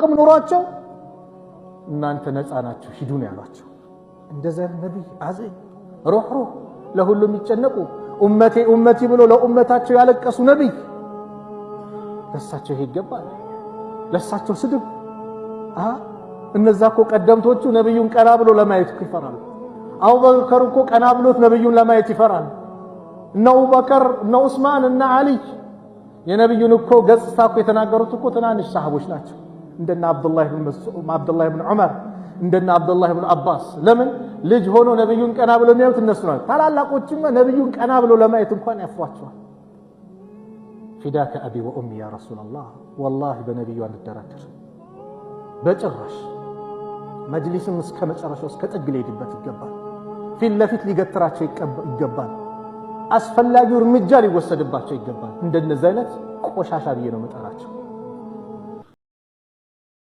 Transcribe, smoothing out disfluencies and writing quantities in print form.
አቅም ኑሯቸው እናንተ ነፃ ናችሁ ሂዱ ነው ያሏቸው። እንደዛ ነብይ አዘይ ሩህ ለሁሉም የሚጨነቁ ኡመቴ ኡመቲ ብሎ ለኡመታቸው ያለቀሱ ነብይ ለሳቸው ይሄ ይገባል? ለሳቸው ስድብ? እነዛ እኮ ቀደምቶቹ ነብዩን ቀና ብሎ ለማየት ይፈራሉ። አቡበከር እኮ ቀና ብሎት ነብዩን ለማየት ይፈራል። እነ አቡበከር እነ ዑስማን እነ አሊ የነብዩን እኮ ገጽታ እኮ የተናገሩት እኮ ትናንሽ ሰሃቦች ናቸው። እንደነ አብዱላህ ብን ዑመር እንደነ አብዱላህ ብን አባስ። ለምን ልጅ ሆኖ ነብዩን ቀና ብሎ የሚያዩት እነሱ ናቸው። ታላላቆችማ ነብዩን ቀና ብሎ ለማየት እንኳን ያፍሯቸዋል። ፊዳከ አቢ ወኡሚ ያ ረሱላላህ ወላሂ በነብዩ አንደራደር በጭራሽ። መጅሊስም እስከ መጨረሻው እስከ ጥግ ሊሄድበት ይገባል። ፊት ለፊት ሊገትራቸው ይገባል። አስፈላጊው እርምጃ ሊወሰድባቸው ይገባል። እንደነዚህ አይነት ቆሻሻ ብዬ ነው መጠራቸው።